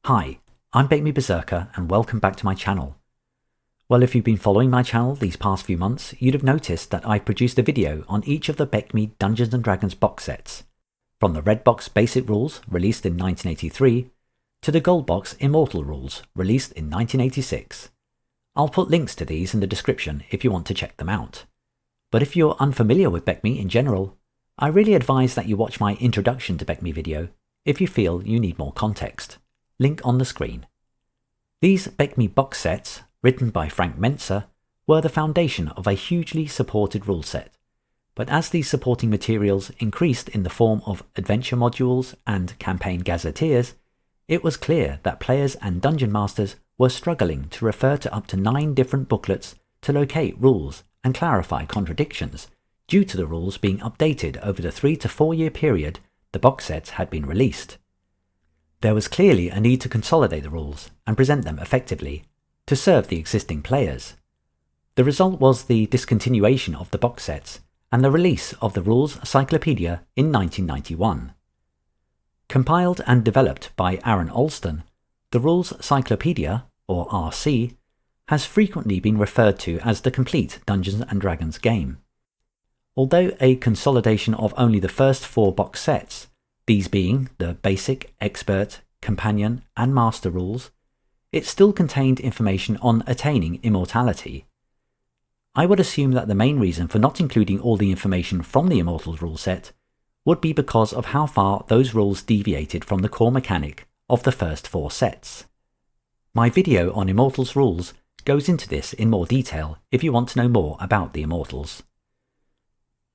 Hi, I'm BECMI Berserker and welcome back to my channel. Well, if you've been following my channel these past few months, you'd have noticed that I've produced a video on each of the BECMI Dungeons & Dragons box sets, from the red box Basic Rules, released in 1983, to the gold box Immortal Rules, released in 1986. I'll put links to these in the description if you want to check them out. But if you're unfamiliar with BECMI in general, I really advise that you watch my Introduction to BECMI video if you feel you need more context. Link on the screen. These BECMI box sets, written by Frank Mentzer, were the foundation of a hugely supported rule set. But as these supporting materials increased in the form of adventure modules and campaign gazetteers, it was clear that players and dungeon masters were struggling to refer to up to 9 different booklets to locate rules and clarify contradictions, due to the rules being updated over the 3 to 4 year period the box sets had been released. There was clearly a need to consolidate the rules and present them effectively, to serve the existing players. The result was the discontinuation of the box sets and the release of the Rules Cyclopedia in 1991. Compiled and developed by Aaron Allston, the Rules Cyclopedia, or RC, has frequently been referred to as the complete Dungeons & Dragons game. Although a consolidation of only the first 4 box sets, these being the Basic, Expert, Companion and Master rules, it still contained information on attaining immortality. I would assume that the main reason for not including all the information from the Immortals rule set would be because of how far those rules deviated from the core mechanic of the first 4 sets. My video on Immortals rules goes into this in more detail if you want to know more about the Immortals.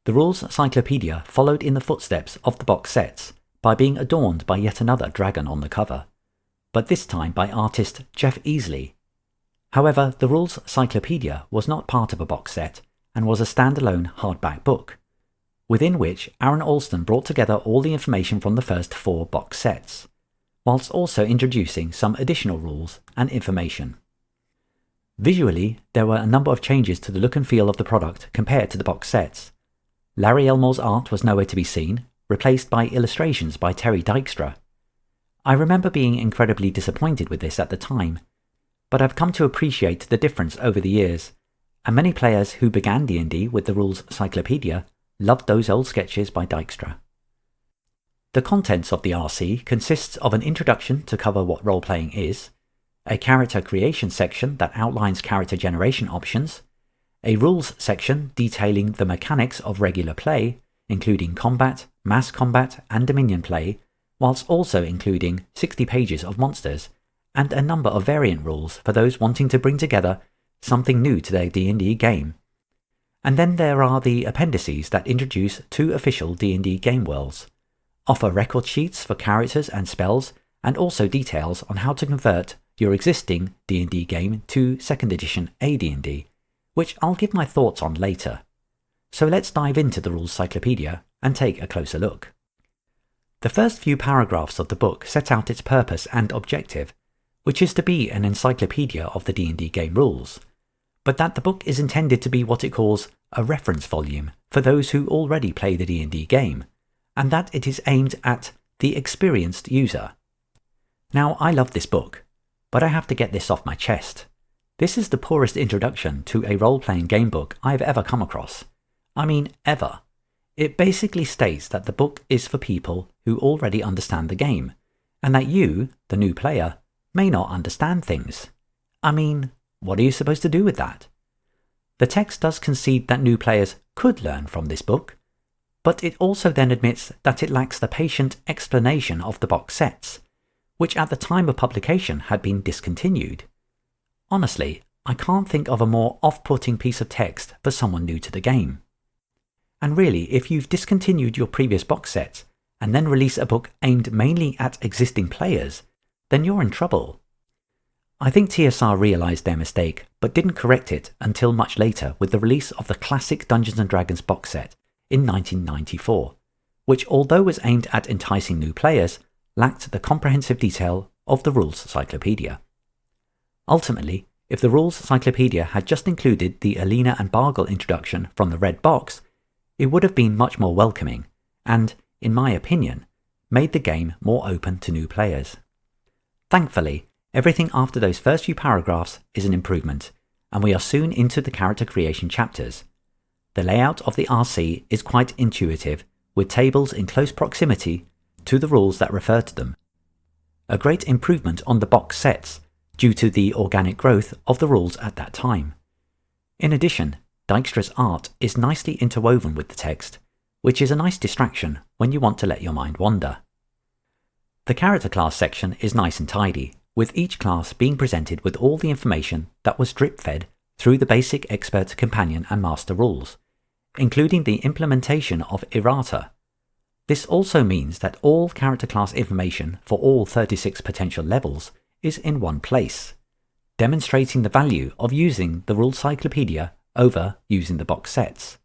The Rules Cyclopedia followed in the footsteps of the box sets by being adorned by yet another dragon on the cover, but this time by artist Jeff Easley. However, the Rules Cyclopedia was not part of a box set and was a standalone hardback book, within which Aaron Allston brought together all the information from the first 4 box sets, whilst also introducing some additional rules and information. Visually, there were a number of changes to the look and feel of the product compared to the box sets. Larry Elmore's art was nowhere to be seen, replaced by illustrations by Terry Dykstra. I remember being incredibly disappointed with this at the time, but I've come to appreciate the difference over the years, and many players who began D&D with the Rules Cyclopedia loved those old sketches by Dykstra. The contents of the RC consists of an introduction to cover what role-playing is, a character creation section that outlines character generation options, a rules section detailing the mechanics of regular play, including combat, mass combat and dominion play, whilst also including 60 pages of monsters, and a number of variant rules for those wanting to bring together something new to their D&D game. And then there are the appendices that introduce 2 official D&D game worlds, offer record sheets for characters and spells, and also details on how to convert your existing D&D game to 2nd edition AD&D, which I'll give my thoughts on later. So let's dive into the Rules Cyclopedia and take a closer look. The first few paragraphs of the book set out its purpose and objective, which is to be an encyclopedia of the D&D game rules, but that the book is intended to be what it calls a reference volume for those who already play the D&D game, and that it is aimed at the experienced user. Now, I love this book, but I have to get this off my chest. This is the poorest introduction to a role-playing game book I've ever come across. I mean, ever. It basically states that the book is for people who already understand the game, and that you, the new player, may not understand things. I mean, what are you supposed to do with that? The text does concede that new players could learn from this book, but it also then admits that it lacks the patient explanation of the box sets, which at the time of publication had been discontinued. Honestly, I can't think of a more off-putting piece of text for someone new to the game. And really, if you've discontinued your previous box sets and then release a book aimed mainly at existing players, then you're in trouble. I think TSR realised their mistake, but didn't correct it until much later with the release of the classic Dungeons & Dragons box set in 1994, which, although was aimed at enticing new players, lacked the comprehensive detail of the Rules Cyclopedia. Ultimately, if the Rules Cyclopedia had just included the Alina and Bargle introduction from the red box, it would have been much more welcoming, and, in my opinion, made the game more open to new players. Thankfully, everything after those first few paragraphs is an improvement, and we are soon into the character creation chapters. The layout of the RC is quite intuitive, with tables in close proximity to the rules that refer to them. A great improvement on the box sets, due to the organic growth of the rules at that time. In addition, Dykstra's art is nicely interwoven with the text, which is a nice distraction when you want to let your mind wander. The character class section is nice and tidy, with each class being presented with all the information that was drip-fed through the basic, expert, companion and master rules, including the implementation of errata. This also means that all character class information for all 36 potential levels is in one place, demonstrating the value of using the Rules Cyclopedia over using the box sets.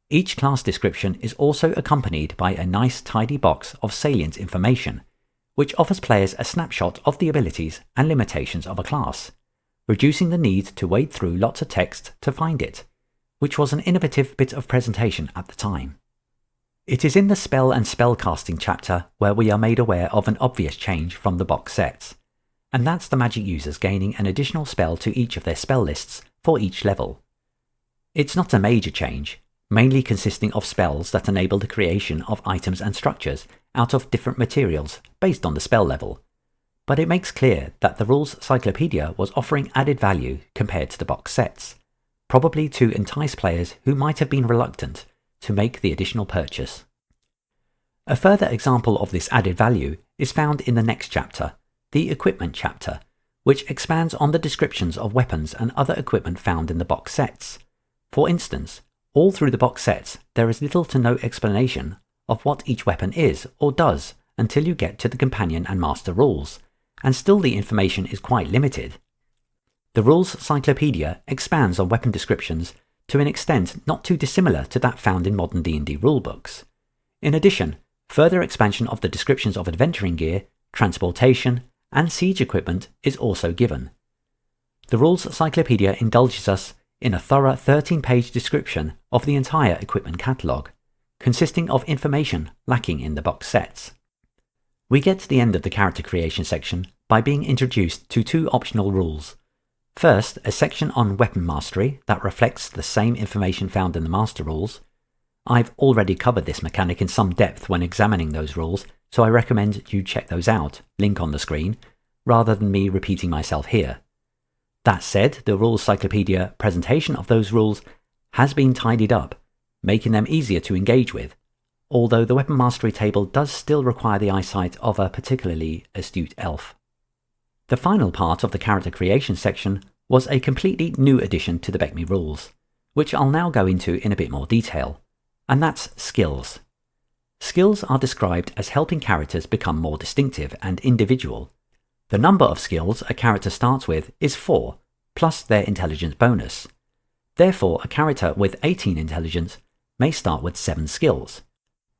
Each class description is also accompanied by a nice tidy box of salient information, which offers players a snapshot of the abilities and limitations of a class, reducing the need to wade through lots of text to find it, which was an innovative bit of presentation at the time. It is in the spell and spellcasting chapter where we are made aware of an obvious change from the box sets, and that's the magic users gaining an additional spell to each of their spell lists for each level. It's not a major change, mainly consisting of spells that enable the creation of items and structures out of different materials based on the spell level, but it makes clear that the Rules Cyclopedia was offering added value compared to the box sets, probably to entice players who might have been reluctant to make the additional purchase. A further example of this added value is found in the next chapter, the Equipment chapter, which expands on the descriptions of weapons and other equipment found in the box sets. For instance, all through the box sets there is little to no explanation of what each weapon is or does until you get to the companion and master rules, and still the information is quite limited. The Rules Cyclopedia expands on weapon descriptions to an extent not too dissimilar to that found in modern D&D rulebooks. In addition, further expansion of the descriptions of adventuring gear, transportation, and siege equipment is also given. The Rules Cyclopedia indulges us in a thorough 13-page description of the entire equipment catalogue, consisting of information lacking in the box sets. We get to the end of the character creation section by being introduced to two optional rules. First, a section on weapon mastery that reflects the same information found in the master rules. I've already covered this mechanic in some depth when examining those rules, so I recommend you check those out, link on the screen, rather than me repeating myself here. That said, the Rules Cyclopedia presentation of those rules has been tidied up, making them easier to engage with, although the weapon mastery table does still require the eyesight of a particularly astute elf. The final part of the character creation section was a completely new addition to the BECMI rules, which I'll now go into in a bit more detail, and that's skills. Skills are described as helping characters become more distinctive and individual. The number of skills a character starts with is 4, plus their intelligence bonus. Therefore, a character with 18 intelligence may start with 7 skills.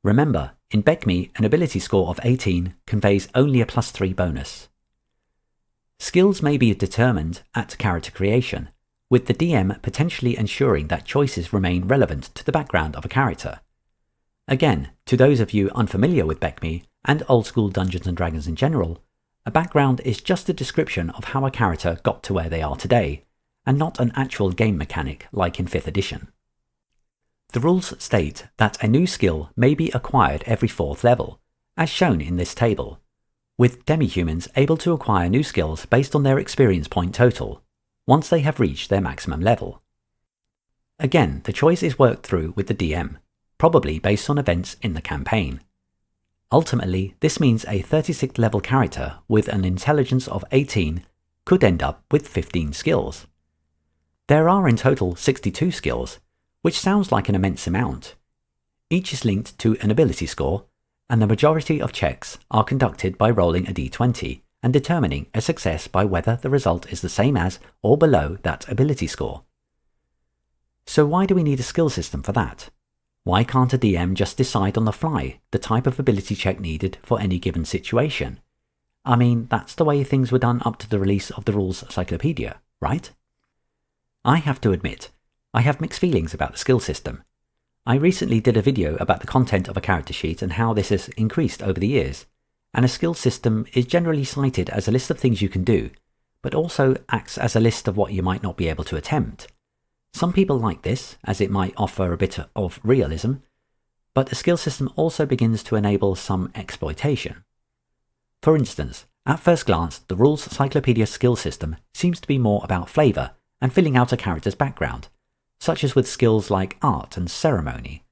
Remember, in BECMI, an ability score of 18 conveys only a +3 bonus. Skills may be determined at character creation, with the DM potentially ensuring that choices remain relevant to the background of a character. Again, to those of you unfamiliar with BECMI and old school Dungeons & Dragons in general, a background is just a description of how a character got to where they are today, and not an actual game mechanic like in 5th edition. The rules state that a new skill may be acquired every 4th level, as shown in this table, with demi-humans able to acquire new skills based on their experience point total, once they have reached their maximum level. Again, the choice is worked through with the DM, probably based on events in the campaign. Ultimately, this means a 36th level character with an intelligence of 18 could end up with 15 skills. There are in total 62 skills, which sounds like an immense amount. Each is linked to an ability score, and the majority of checks are conducted by rolling a d20 and determining a success by whether the result is the same as or below that ability score. So why do we need a skill system for that? Why can't a DM just decide on the fly the type of ability check needed for any given situation? I mean, that's the way things were done up to the release of the Rules Cyclopedia, right? I have to admit, I have mixed feelings about the skill system. I recently did a video about the content of a character sheet and how this has increased over the years, and a skill system is generally cited as a list of things you can do, but also acts as a list of what you might not be able to attempt. Some people like this, as it might offer a bit of realism, but a skill system also begins to enable some exploitation. For instance, at first glance, the Rules Cyclopedia skill system seems to be more about flavour and filling out a character's background, such as with skills like art and ceremony.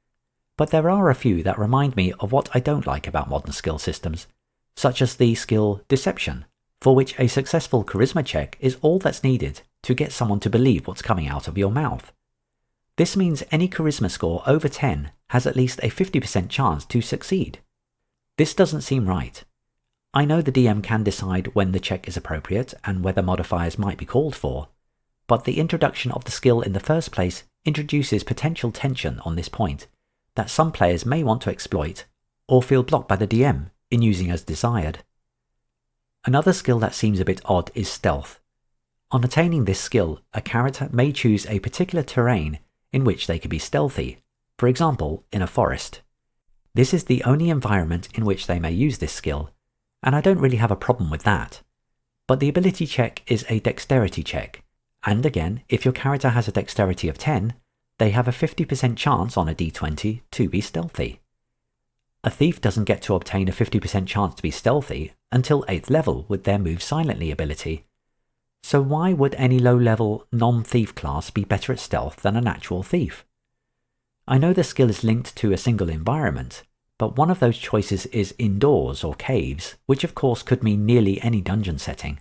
But there are a few that remind me of what I don't like about modern skill systems, such as the skill Deception, for which a successful charisma check is all that's needed to get someone to believe what's coming out of your mouth. This means any charisma score over 10 has at least a 50% chance to succeed. This doesn't seem right. I know the DM can decide when the check is appropriate and whether modifiers might be called for, but the introduction of the skill in the first place introduces potential tension on this point that some players may want to exploit or feel blocked by the DM in using as desired. Another skill that seems a bit odd is Stealth. On attaining this skill, a character may choose a particular terrain in which they can be stealthy, for example, in a forest. This is the only environment in which they may use this skill, and I don't really have a problem with that. But the ability check is a dexterity check, and again, if your character has a dexterity of 10, they have a 50% chance on a d20 to be stealthy. A thief doesn't get to obtain a 50% chance to be stealthy until 8th level with their Move Silently ability. So why would any low-level non-thief class be better at stealth than an actual thief? I know the skill is linked to a single environment, but one of those choices is indoors or caves, which of course could mean nearly any dungeon setting.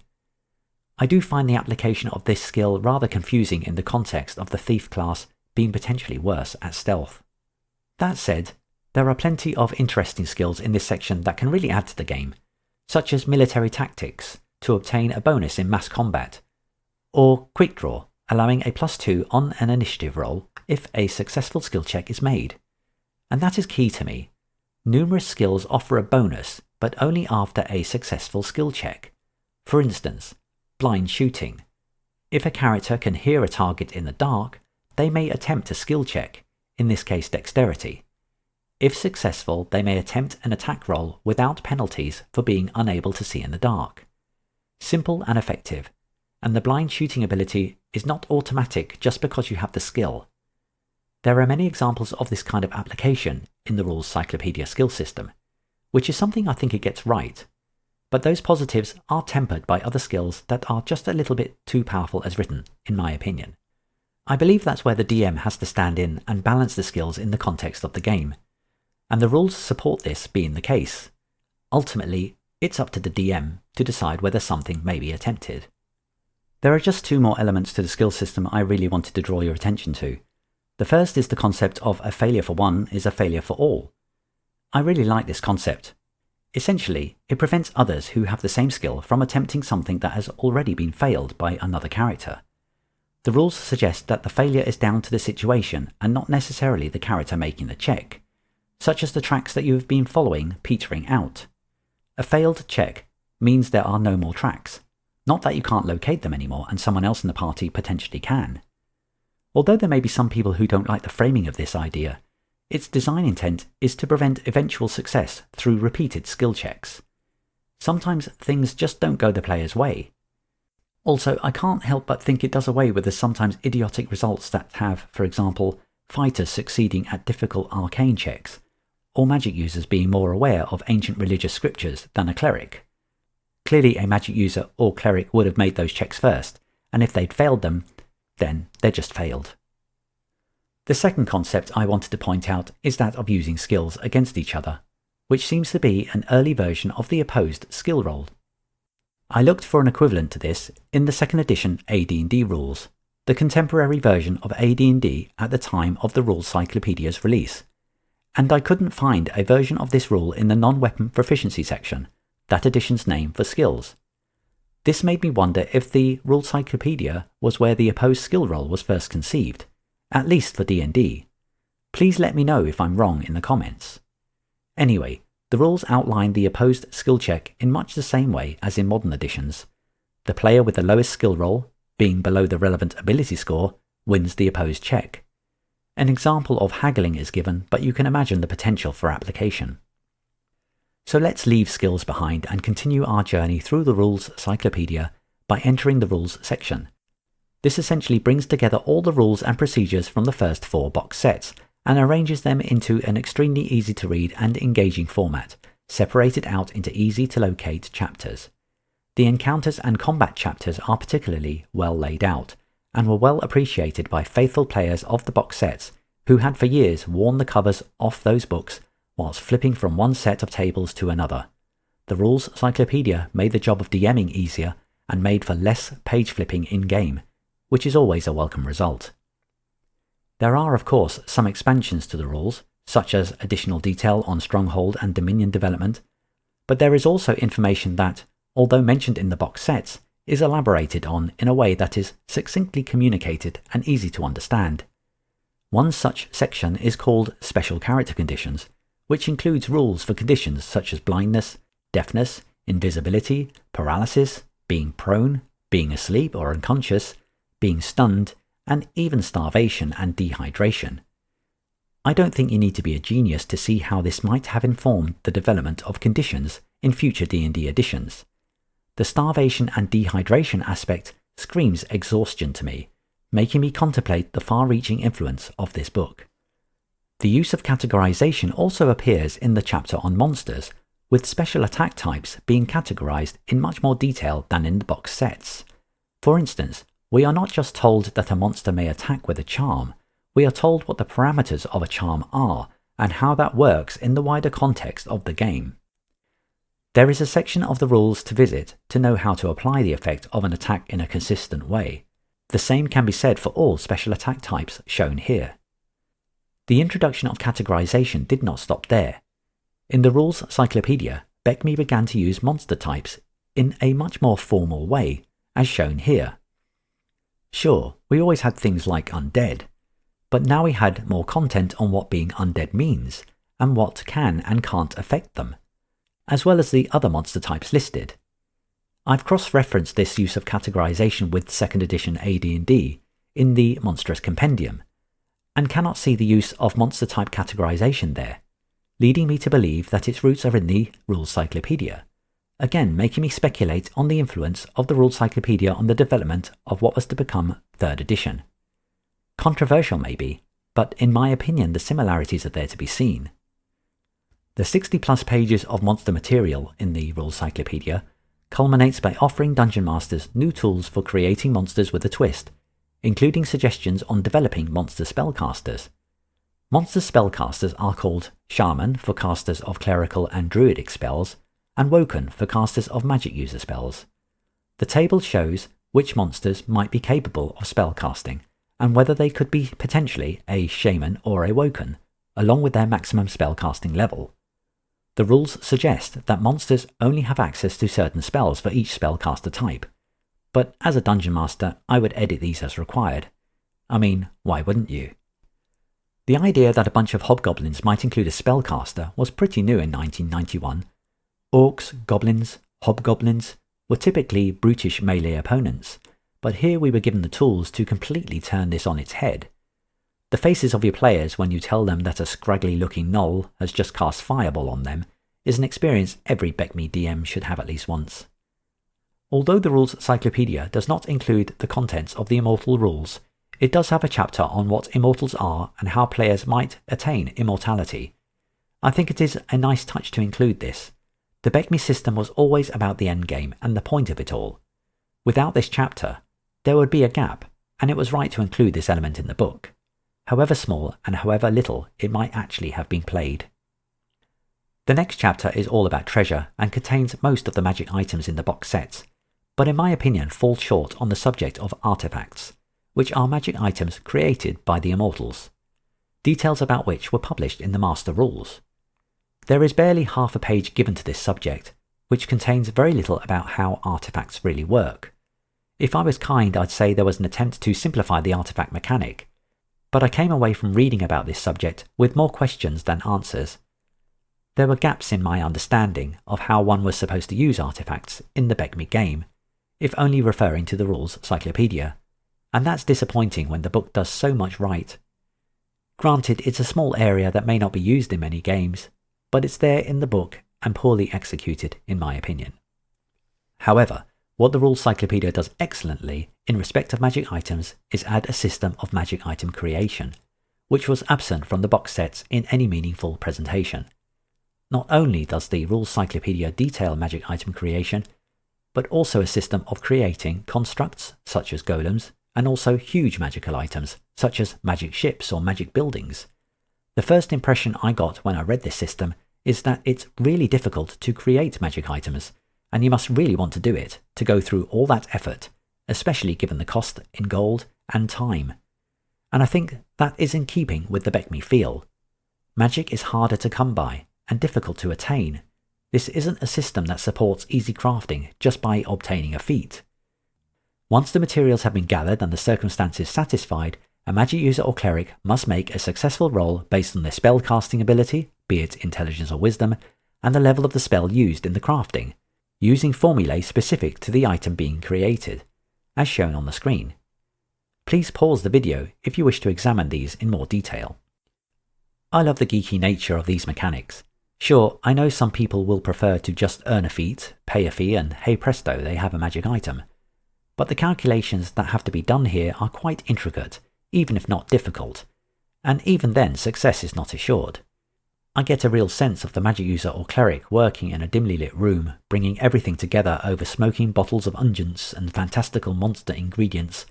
I do find the application of this skill rather confusing in the context of the thief class being potentially worse at stealth. That said, there are plenty of interesting skills in this section that can really add to the game, such as military tactics to obtain a bonus in mass combat, or quick draw, allowing a +2 on an initiative roll if a successful skill check is made. And that is key to me. Numerous skills offer a bonus, but only after a successful skill check. For instance, blind shooting. If a character can hear a target in the dark, they may attempt a skill check, in this case dexterity. If successful, they may attempt an attack roll without penalties for being unable to see in the dark. Simple and effective, and the blind shooting ability is not automatic just because you have the skill. There are many examples of this kind of application in the Rules Cyclopedia skill system, which is something I think it gets right, but those positives are tempered by other skills that are just a little bit too powerful as written, in my opinion. I believe that's where the DM has to stand in and balance the skills in the context of the game, and the rules support this being the case. Ultimately, it's up to the DM to decide whether something may be attempted. There are just two more elements to the skill system I really wanted to draw your attention to. The first is the concept of a failure for one is a failure for all. I really like this concept. Essentially, it prevents others who have the same skill from attempting something that has already been failed by another character. The rules suggest that the failure is down to the situation and not necessarily the character making the check, such as the tracks that you have been following petering out. A failed check means there are no more tracks, not that you can't locate them anymore and someone else in the party potentially can. Although there may be some people who don't like the framing of this idea, its design intent is to prevent eventual success through repeated skill checks. Sometimes things just don't go the player's way. Also, I can't help but think it does away with the sometimes idiotic results that have, for example, fighters succeeding at difficult arcane checks, or magic users being more aware of ancient religious scriptures than a cleric. Clearly a magic user or cleric would have made those checks first, and if they'd failed them, then they just failed. The second concept I wanted to point out is that of using skills against each other, which seems to be an early version of the opposed skill roll. I looked for an equivalent to this in the 2nd edition AD&D rules, the contemporary version of AD&D at the time of the Rules Cyclopedia's release, and I couldn't find a version of this rule in the non-weapon proficiency section, that edition's name for skills. This made me wonder if the Rules Cyclopedia was where the opposed skill roll was first conceived, at least for D&D. Please let me know if I'm wrong in the comments. Anyway, the rules outline the opposed skill check in much the same way as in modern editions. The player with the lowest skill roll, being below the relevant ability score, wins the opposed check. An example of haggling is given, but you can imagine the potential for application. So let's leave skills behind and continue our journey through the Rules Cyclopedia by entering the Rules section. This essentially brings together all the rules and procedures from the first 4 box sets and arranges them into an extremely easy to read and engaging format, separated out into easy to locate chapters. The encounters and combat chapters are particularly well laid out, and were well appreciated by faithful players of the box sets who had for years worn the covers off those books whilst flipping from one set of tables to another. The Rules Cyclopedia made the job of DMing easier and made for less page flipping in-game, which is always a welcome result. There are of course some expansions to the rules, such as additional detail on stronghold and dominion development, but there is also information that, although mentioned in the box sets, is elaborated on in a way that is succinctly communicated and easy to understand. One such section is called Special Character Conditions, which includes rules for conditions such as blindness, deafness, invisibility, paralysis, being prone, being asleep or unconscious, being stunned, and even starvation and dehydration. I don't think you need to be a genius to see how this might have informed the development of conditions in future D&D editions. The starvation and dehydration aspect screams exhaustion to me, making me contemplate the far-reaching influence of this book. The use of categorization also appears in the chapter on monsters, with special attack types being categorized in much more detail than in the box sets. For instance, we are not just told that a monster may attack with a charm, we are told what the parameters of a charm are and how that works in the wider context of the game. There is a section of the rules to visit to know how to apply the effect of an attack in a consistent way. The same can be said for all special attack types shown here. The introduction of categorization did not stop there. In the Rules Cyclopedia, BECMI began to use monster types in a much more formal way, as shown here. Sure, we always had things like undead, but now we had more content on what being undead means, and what can and can't affect them, as well as the other monster types listed. I've cross-referenced this use of categorization with 2nd edition AD&D in the Monstrous Compendium, and cannot see the use of monster type categorization there, leading me to believe that its roots are in the Rules Cyclopedia, again making me speculate on the influence of the Rules Cyclopedia on the development of what was to become 3rd edition. Controversial maybe, but in my opinion the similarities are there to be seen. The 60 plus pages of monster material in the Rules Cyclopedia culminates by offering Dungeon Masters new tools for creating monsters with a twist, including suggestions on developing monster spellcasters. Monster spellcasters are called Shaman for casters of clerical and druidic spells, and Woken for casters of magic user spells. The table shows which monsters might be capable of spellcasting, and whether they could be potentially a Shaman or a Woken, along with their maximum spellcasting level. The rules suggest that monsters only have access to certain spells for each spellcaster type, but as a Dungeon Master I would edit these as required. I mean, why wouldn't you? The idea that a bunch of hobgoblins might include a spellcaster was pretty new in 1991. Orcs, goblins, hobgoblins were typically brutish melee opponents, but here we were given the tools to completely turn this on its head. The faces of your players when you tell them that a scraggly looking gnoll has just cast Fireball on them is an experience every BECMI DM should have at least once. Although the Rules Cyclopedia does not include the contents of the Immortal rules, it does have a chapter on what Immortals are and how players might attain immortality. I think it is a nice touch to include this. The BECMI system was always about the endgame and the point of it all. Without this chapter, there would be a gap, and it was right to include this element in the book, however small and however little it might actually have been played. The next chapter is all about treasure and contains most of the magic items in the box sets, but in my opinion falls short on the subject of artifacts, which are magic items created by the Immortals, details about which were published in the Master Rules. There is barely half a page given to this subject, which contains very little about how artifacts really work. If I was kind, I'd say there was an attempt to simplify the artifact mechanic, but I came away from reading about this subject with more questions than answers. There were gaps in my understanding of how one was supposed to use artifacts in the BECMI game, if only referring to the Rules Cyclopedia, and that's disappointing when the book does so much right. Granted, it's a small area that may not be used in many games, but it's there in the book and poorly executed in my opinion. However, what the Rules Cyclopedia does excellently in respect of magic items is add a system of magic item creation, which was absent from the box sets in any meaningful presentation. Not only does the Rules Cyclopedia detail magic item creation, but also a system of creating constructs such as golems, and also huge magical items such as magic ships or magic buildings. The first impression I got when I read this system is that it's really difficult to create magic items, and you must really want to do it to go through all that effort, especially given the cost in gold and time. And I think that is in keeping with the BECMI feel. Magic is harder to come by and difficult to attain. This isn't a system that supports easy crafting just by obtaining a feat. Once the materials have been gathered and the circumstances satisfied, a magic user or cleric must make a successful roll based on their spell casting ability, be it intelligence or wisdom, and the level of the spell used in the crafting, using formulae specific to the item being created, as shown on the screen. Please pause the video if you wish to examine these in more detail. I love the geeky nature of these mechanics. Sure, I know some people will prefer to just earn a feat, pay a fee, and hey presto, they have a magic item. But the calculations that have to be done here are quite intricate, even if not difficult, and even then success is not assured. I get a real sense of the magic user or cleric working in a dimly lit room, bringing everything together over smoking bottles of unguents and fantastical monster ingredients,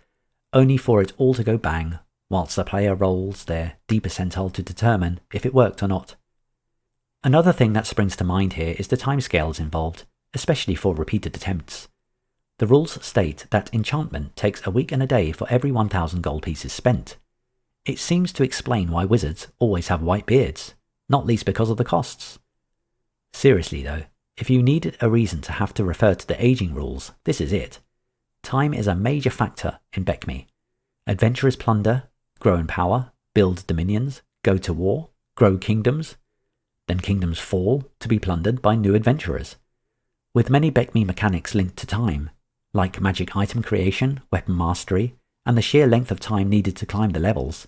only for it all to go bang, whilst the player rolls their d% to determine if it worked or not. Another thing that springs to mind here is the timescales involved, especially for repeated attempts. The rules state that enchantment takes a week and a day for every 1,000 gold pieces spent. It seems to explain why wizards always have white beards, not least because of the costs. Seriously though, if you needed a reason to have to refer to the aging rules, this is it. Time is a major factor in BECMI. Adventurers plunder, grow in power, build dominions, go to war, grow kingdoms, then kingdoms fall to be plundered by new adventurers. With many BECMI mechanics linked to time, like magic item creation, weapon mastery, and the sheer length of time needed to climb the levels,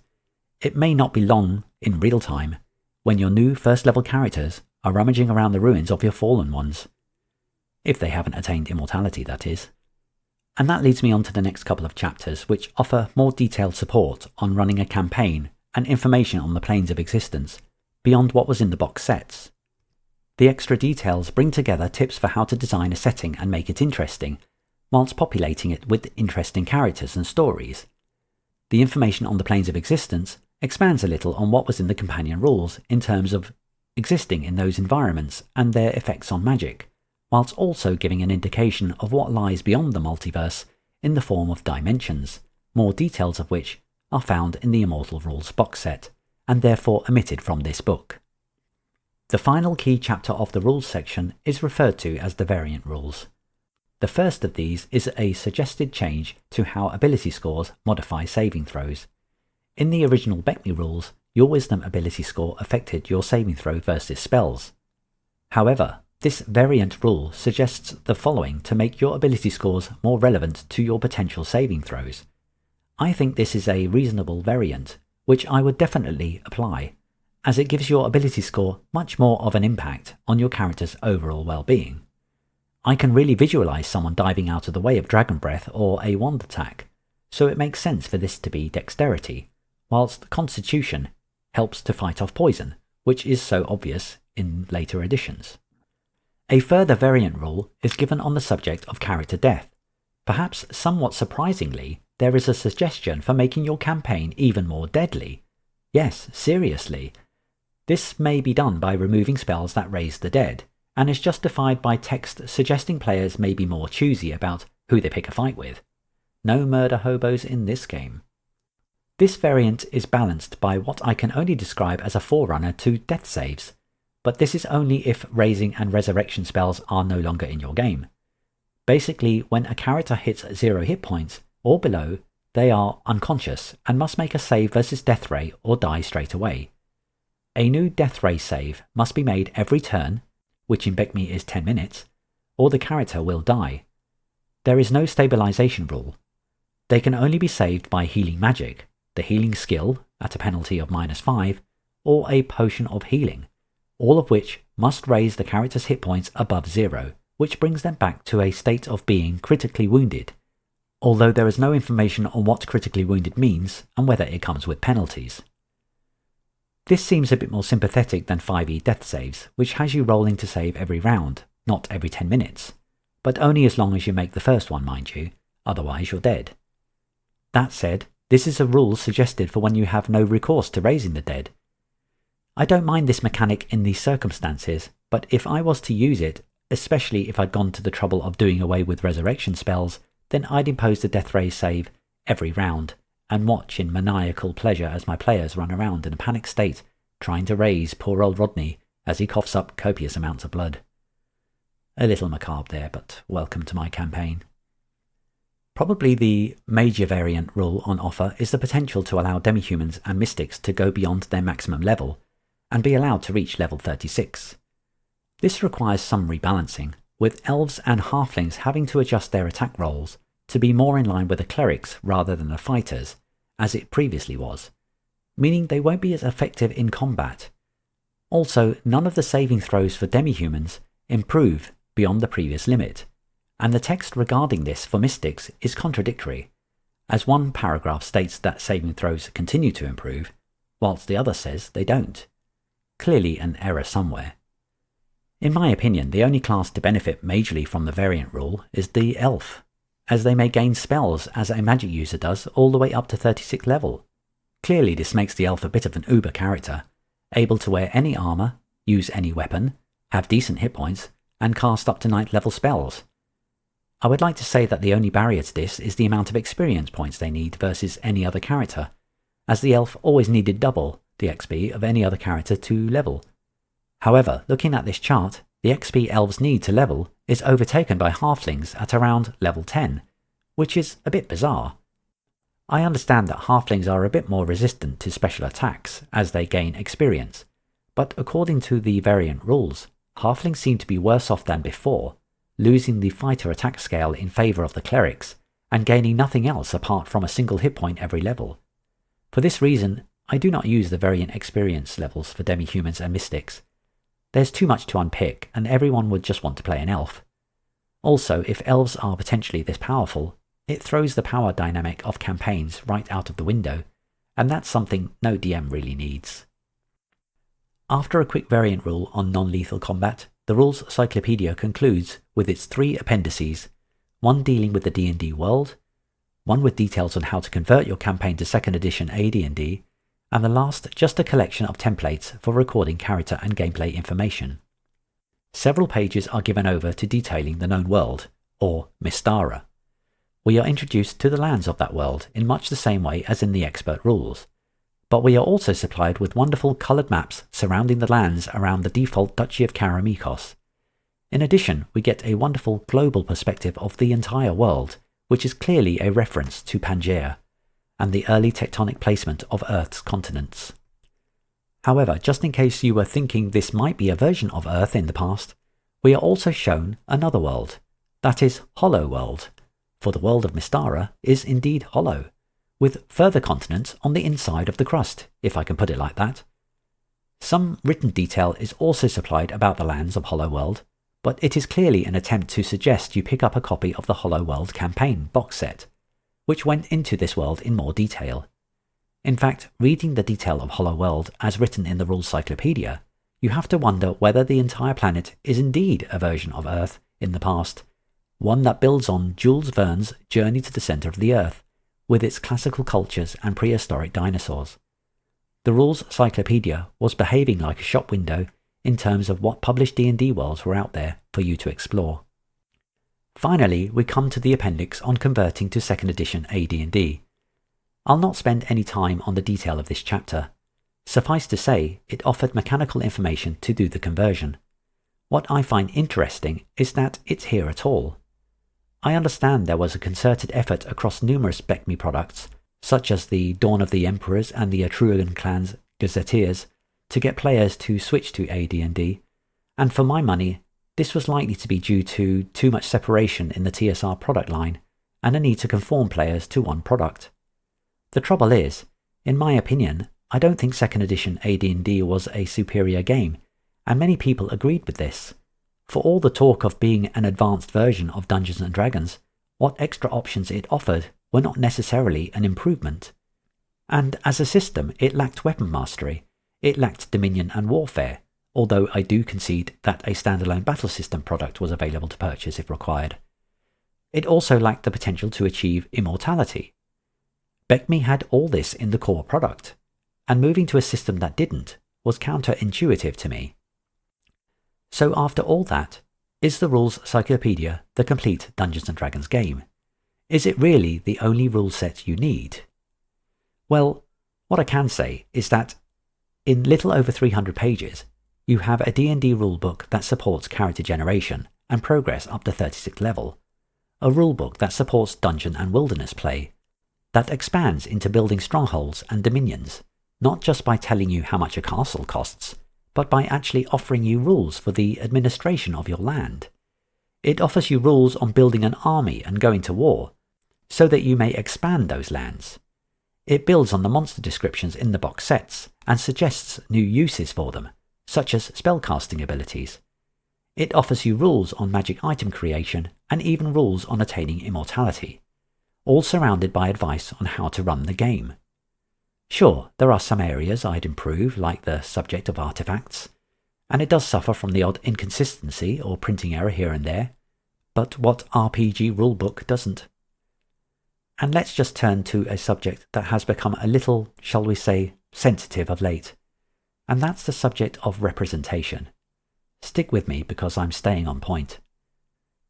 it may not be long in real time when your new first level characters are rummaging around the ruins of your fallen ones. If they haven't attained immortality, that is. And that leads me on to the next couple of chapters, which offer more detailed support on running a campaign and information on the planes of existence, beyond what was in the box sets. The extra details bring together tips for how to design a setting and make it interesting, whilst populating it with interesting characters and stories. The information on the planes of existence expands a little on what was in the companion rules in terms of existing in those environments and their effects on magic, whilst also giving an indication of what lies beyond the multiverse in the form of dimensions, more details of which are found in the Immortal Rules box set, and therefore omitted from this book. The final key chapter of the rules section is referred to as the variant rules. The first of these is a suggested change to how ability scores modify saving throws. In the original BECMI rules, your wisdom ability score affected your saving throw versus spells. However, this variant rule suggests the following to make your ability scores more relevant to your potential saving throws. I think this is a reasonable variant, which I would definitely apply, as it gives your ability score much more of an impact on your character's overall well-being. I can really visualize someone diving out of the way of dragon breath or a wand attack, so it makes sense for this to be dexterity, whilst constitution helps to fight off poison, which is so obvious in later editions. A further variant rule is given on the subject of character death. Perhaps somewhat surprisingly, there is a suggestion for making your campaign even more deadly. Yes, seriously. This may be done by removing spells that raise the dead, and is justified by text suggesting players may be more choosy about who they pick a fight with. No murder hobos in this game. This variant is balanced by what I can only describe as a forerunner to death saves, but this is only if raising and resurrection spells are no longer in your game. Basically, when a character hits 0 hit points or below, they are unconscious and must make a save versus death ray or die straight away. A new death ray save must be made every turn, which in BECMI is 10 minutes, or the character will die. There is no stabilization rule. They can only be saved by healing magic, the healing skill at a penalty of -5, or a potion of healing, all of which must raise the character's hit points above 0, which brings them back to a state of being critically wounded, although there is no information on what critically wounded means and whether it comes with penalties. This seems a bit more sympathetic than 5e death saves, which has you rolling to save every round, not every 10 minutes, but only as long as you make the first one, mind you, otherwise you're dead. That said, this is a rule suggested for when you have no recourse to raising the dead. I don't mind this mechanic in these circumstances, but if I was to use it, especially if I'd gone to the trouble of doing away with resurrection spells, then I'd impose the death raise save every round, and watch in maniacal pleasure as my players run around in a panicked state, trying to raise poor old Rodney as he coughs up copious amounts of blood. A little macabre there, but welcome to my campaign. Probably the major variant rule on offer is the potential to allow demihumans and mystics to go beyond their maximum level, and be allowed to reach level 36. This requires some rebalancing, with elves and halflings having to adjust their attack rolls to be more in line with the clerics rather than the fighters, as it previously was, meaning they won't be as effective in combat. Also, none of the saving throws for demihumans improve beyond the previous limit, and the text regarding this for mystics is contradictory, as one paragraph states that saving throws continue to improve, whilst the other says they don't. Clearly an error somewhere. In my opinion, the only class to benefit majorly from the variant rule is the elf, as they may gain spells as a magic user does all the way up to 36 level. Clearly this makes the elf a bit of an uber character, able to wear any armour, use any weapon, have decent hit points, and cast up to 9th level spells. I would like to say that the only barrier to this is the amount of experience points they need versus any other character, as the elf always needed double the XP of any other character to level. However, looking at this chart, the XP elves need to level is overtaken by halflings at around level 10, which is a bit bizarre. I understand that halflings are a bit more resistant to special attacks as they gain experience, but according to the variant rules, halflings seem to be worse off than before, losing the fighter attack scale in favour of the clerics, and gaining nothing else apart from a single hit point every level. For this reason, I do not use the variant experience levels for demihumans and mystics. There's too much to unpick, and everyone would just want to play an elf. Also, if elves are potentially this powerful, it throws the power dynamic of campaigns right out of the window, and that's something no DM really needs. After a quick variant rule on non-lethal combat, the Rules Cyclopedia concludes with its 3 appendices, one dealing with the D&D world, one with details on how to convert your campaign to 2nd edition AD&D, and the last just a collection of templates for recording character and gameplay information. Several pages are given over to detailing the known world, or Mystara. We are introduced to the lands of that world in much the same way as in the expert rules, but we are also supplied with wonderful coloured maps surrounding the lands around the default Duchy of Karamikos. In addition, we get a wonderful global perspective of the entire world, which is clearly a reference to Pangaea, and the early tectonic placement of Earth's continents. However, just in case you were thinking this might be a version of Earth in the past, we are also shown another world, that is Hollow World, for the world of Mystara is indeed hollow, with further continents on the inside of the crust, if I can put it like that. Some written detail is also supplied about the lands of Hollow World, but it is clearly an attempt to suggest you pick up a copy of the Hollow World campaign box set, which went into this world in more detail. In fact, reading the detail of Hollow World as written in the Rules Cyclopedia, you have to wonder whether the entire planet is indeed a version of Earth in the past, one that builds on Jules Verne's Journey to the Centre of the Earth, with its classical cultures and prehistoric dinosaurs. The Rules Cyclopedia was behaving like a shop window in terms of what published D&D worlds were out there for you to explore. Finally, we come to the appendix on converting to 2nd edition AD&D. I'll not spend any time on the detail of this chapter. Suffice to say, it offered mechanical information to do the conversion. What I find interesting is that it's here at all. I understand there was a concerted effort across numerous BECMI products, such as the Dawn of the Emperors and the Etrurian clan's Gazetteers, to get players to switch to AD&D, and for my money, this was likely to be due to too much separation in the TSR product line, and a need to conform players to one product. The trouble is, in my opinion, I don't think 2nd edition AD&D was a superior game, and many people agreed with this. For all the talk of being an advanced version of Dungeons & Dragons, what extra options it offered were not necessarily an improvement. And as a system, it lacked weapon mastery, it lacked dominion and warfare, although I do concede that a standalone battle system product was available to purchase if required. It also lacked the potential to achieve immortality. BECMI had all this in the core product, and moving to a system that didn't was counterintuitive to me. So after all that, is the Rules Cyclopedia the complete Dungeons & Dragons game? Is it really the only rule set you need? Well, what I can say is that in little over 300 pages, you have a D&D rulebook that supports character generation and progress up to 36th level, a rulebook that supports dungeon and wilderness play, that expands into building strongholds and dominions, not just by telling you how much a castle costs, but by actually offering you rules for the administration of your land. It offers you rules on building an army and going to war, so that you may expand those lands. It builds on the monster descriptions in the box sets and suggests new uses for them, such as spellcasting abilities. It offers you rules on magic item creation and even rules on attaining immortality, all surrounded by advice on how to run the game. Sure, there are some areas I'd improve, like the subject of artifacts, and it does suffer from the odd inconsistency or printing error here and there, but what RPG rulebook doesn't? And let's just turn to a subject that has become a little, shall we say, sensitive of late, and that's the subject of representation. Stick with me because I'm staying on point.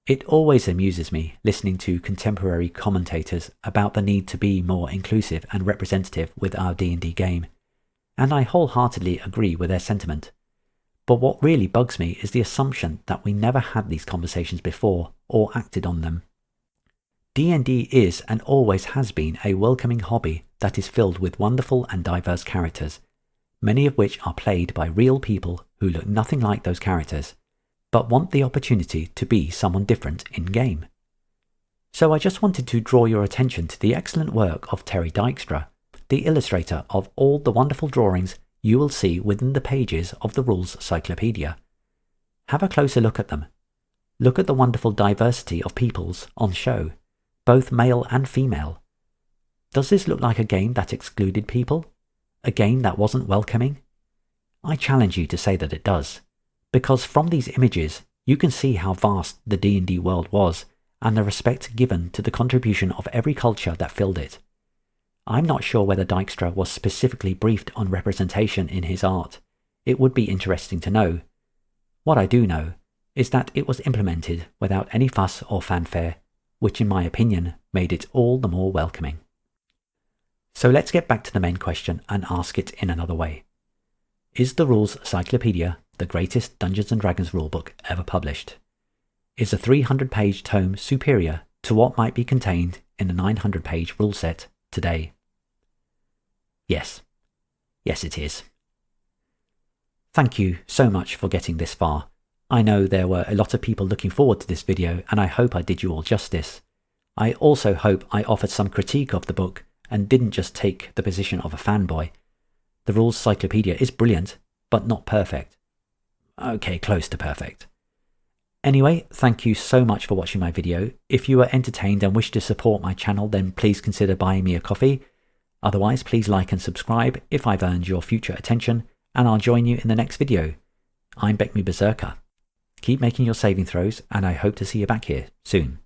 It always amuses me listening to contemporary commentators about the need to be more inclusive and representative with our D&D game, and I wholeheartedly agree with their sentiment. But what really bugs me is the assumption that we never had these conversations before or acted on them. D&D is and always has been a welcoming hobby that is filled with wonderful and diverse characters, many of which are played by real people who look nothing like those characters, but want the opportunity to be someone different in-game. So I just wanted to draw your attention to the excellent work of Terry Dykstra, the illustrator of all the wonderful drawings you will see within the pages of the Rules Cyclopedia. Have a closer look at them. Look at the wonderful diversity of peoples on show, both male and female. Does this look like a game that excluded people? A game that wasn't welcoming? I challenge you to say that it does, because from these images you can see how vast the D&D world was and the respect given to the contribution of every culture that filled it. I'm not sure whether Dykstra was specifically briefed on representation in his art. It would be interesting to know. What I do know is that it was implemented without any fuss or fanfare, which in my opinion made it all the more welcoming. So let's get back to the main question and ask it in another way. Is the Rules Cyclopedia the greatest Dungeons & Dragons rulebook ever published? Is a 300-page tome superior to what might be contained in a 900-page rule set today? Yes. Yes, it is. Thank you so much for getting this far. I know there were a lot of people looking forward to this video, and I hope I did you all justice. I also hope I offered some critique of the book and didn't just take the position of a fanboy. The Rules Cyclopedia is brilliant, but not perfect. Okay, close to perfect. Anyway, thank you so much for watching my video. If you were entertained and wish to support my channel, then please consider buying me a coffee. Otherwise, please like and subscribe if I've earned your future attention, and I'll join you in the next video. I'm BECMI Berserker. Keep making your saving throws, and I hope to see you back here soon.